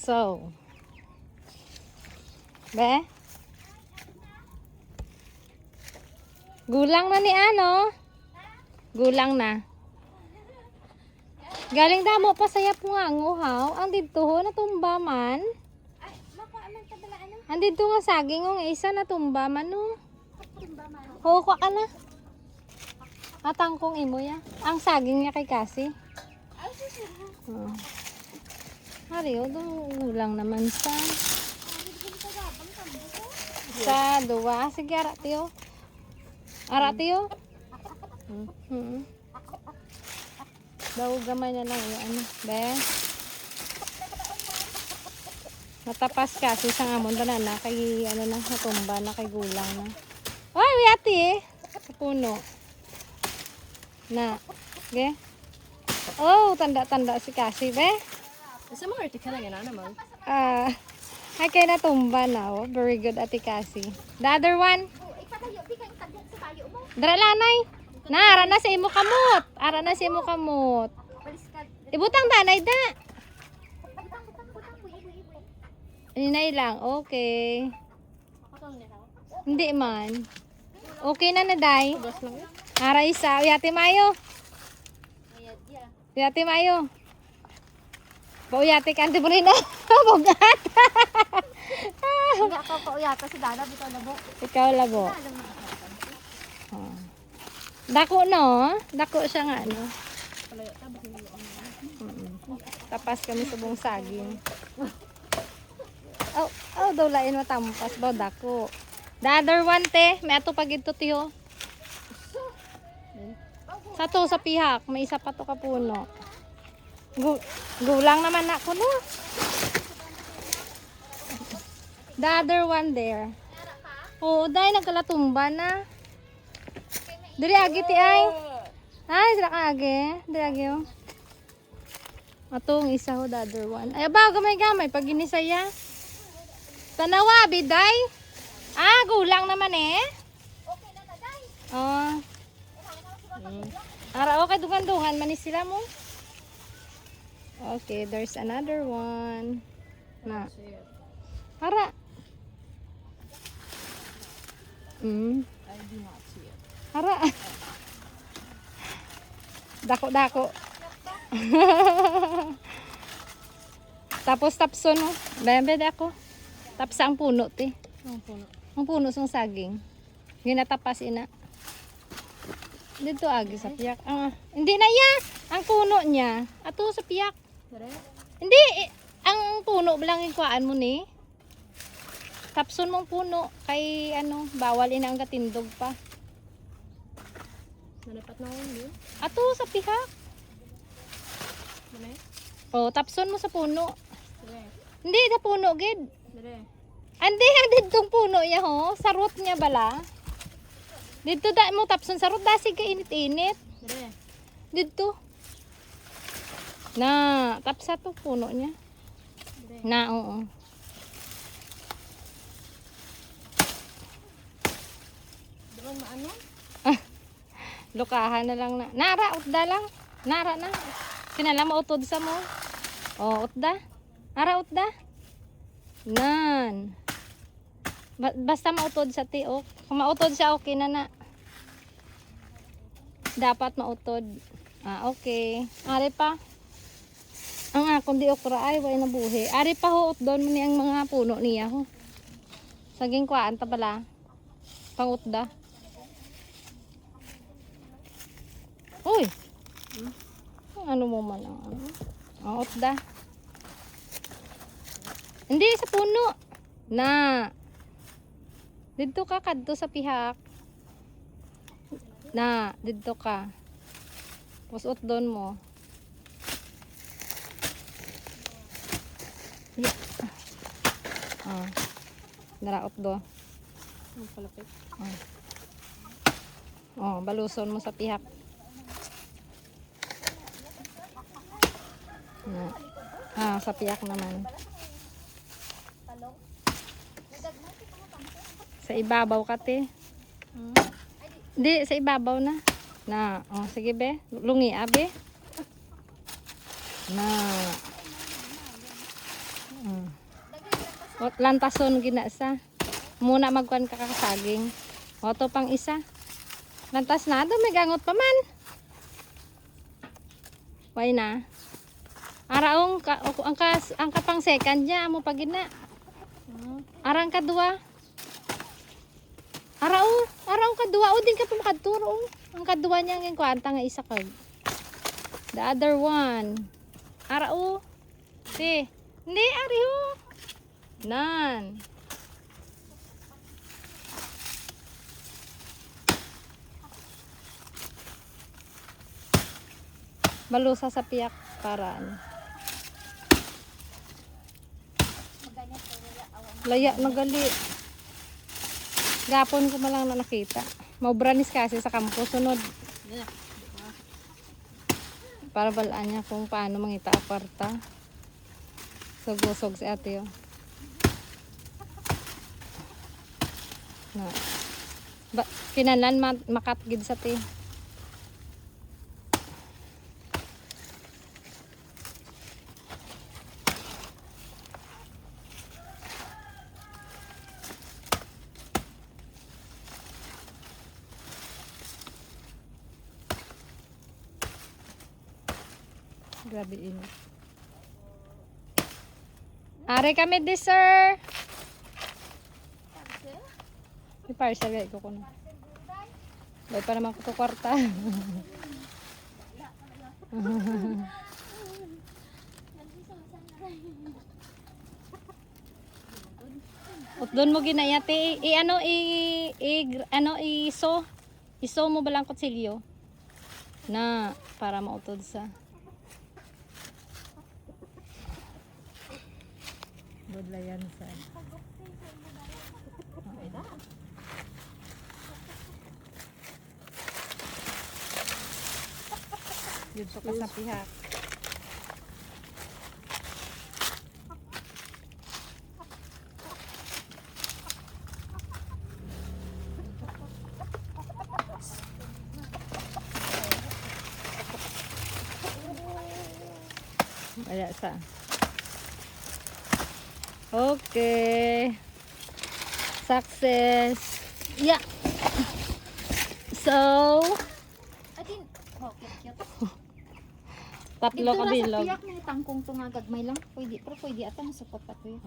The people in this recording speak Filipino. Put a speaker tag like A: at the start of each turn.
A: So. Be? Gulang na ni ano? Gulang na. Galing damo pa sayap nga nguhaw. Ang dito ho natumba man.
B: Ay, makuha man tabala ano?
A: Ang dito nga saging ng isa natumba man no.
B: Tumba man.
A: Ho ka na. Atang kong imo ya. Ang saging niya kay Kasi.
B: Ay, susunod.
A: Oh. Hari, gulang naman sa. Sa dua. Sige, ara tiyo. Ara tiyo. Daw gamay na lang yung ano. Be. Matapas kasi sa ngamon na kay ano na natumba na kay gulang na. Oy, wiyati sa puno. Na. Ge. Oh, tanda-tanda si Kasi, be.
B: Sa mga article nga na naman.
A: Ay kay natumba na, oh. Very good, Ate Kasi. The other one.
B: Ipatayo, di kang tagyan sa tayo mo.
A: Dara lanay. Na, ara na sa imo kamot. Ara na sa imo kamot.
B: Balis ka.
A: Ibutang tanay da.
B: Butang, buy.
A: Inay lang. Okay.
B: Patong nila.
A: Hindi man. Okay na na, day.
B: Gas lang yun.
A: Ara isa. Uyati mayo.
B: Ayad ya.
A: Uyati mayo. Uyati ka. Ante mo rin na. Bugat.
B: Hindi ako pa uyata si Dada. Bito na mo.
A: Ikaw labo.
B: Alam mo.
A: Oh. Dako no. Dako siya nga no.
B: Palayo, tapos nilo ang
A: Tapas kami sa buong saging. Oh, daw lain matampas ba dako. The other one te, may ato pag ito tiyo. Sa to sa pihak, may isa pa to ka puno. Gulang naman ako no. The other one there. Oh, dahil nagkalatumba na. Diri agi ti ay. Ay, dira ka agi. Diri agi oh. Atong isa ho, the other one. Ay, ba, gamay-gamay. Pag ginisaya. Tanawa, biday. Gulang naman eh.
B: Okay na na, Day.
A: Oh. Ara, okay, dungan-dungan. Manis sila mo. Okay, there's another one. Na. Ara.
B: I do not see it.
A: Ara. Dako-dako. Tapos tapson mo. Bebe ako. Tapos ang puno ti.
B: Ang puno.
A: Ang puno ng saging. Ginatapas ina. Dito agi sa piyak. Hindi na ya. Ang puno niya. Ato sa piyak.
B: Dire?
A: Hindi. Ang puno lang yung kuhaan mo ni. Tapson mong puno. Kay ano, bawal ina ang katindog pa.
B: Nanapat na ako yun.
A: Ato sa piyak.
B: Dire?
A: Oh, tapson mo sa puno.
B: Dire?
A: Hindi na puno gid.
B: Dire?
A: Andi ang didtong puno niya ho. Sa root niya bala. Dito da mo tapson sa root dasig ka init-init.
B: Dire?
A: Dito. Na, tapsa to puno niya.
B: Dire?
A: Na, oo.
B: Dire maano?
A: Lukahan na lang na. Nara, utda lang. Nara na. Kinala mo utod sa mo. Oh, utda. Nara, utda. Nan. Basta mautod sa tiok. Kung mautod siya, okay na na. Dapat mautod. Okay. Ari pa. Ang akong di okra ay, way nabuhi. Ari pa ho, doon mo ni ang mga puno niya ho. Saging kwaan ta pala. Pangutda. Uy! Ano mo man ang ano? Ang utda. Hindi, sa puno. Na. Dito ka, kadto sa pihak. Na, dito ka. Pusot doon mo. Yeah. Daraot do.
B: Ang palapit.
A: Baluson mo sa pihak. Na. Sa pihak naman. Sa ibabaw ka te. Hindi, sa ibabaw na. Na, sige be. Lungi abe. Na. Lantason ginasa. Muna magkuan ka kakasaging. O to pang isa. Lantas na do may gangot pa man. Why na? Araong ang kapang second niya mo pagina. Arang kadua. Araong kadua o din ka pa makadturo. Ang kadua niya ng kwanta nga isa kag. The other one. Arao. Si. Hindi ariho. Nan. Malusa sa piyak para ano. Laya na gali. Gapon ko malang na nakita. Maubranis kasi sa kampo sunod. Para balaan niya kung paano mangita aparta. Sugusog si ate yo. Na. Kinanan makatgid sa ti. Grabe init. Are kami di sir. May parcel gay ko kuno. Bay pa naman ko to kwarta. Doon mo ginayati iso mo balang kutsilyo na para mautod sa budlayan sa yun so kasapihak. Kaya sa okay. Success. Yeah. So,
B: Atin, okay,
A: tatlo ka
B: dito
A: bilog.
B: sa piyak na tangkong tungagagmay lang. Pwede, pero pwede ata masupot pa to.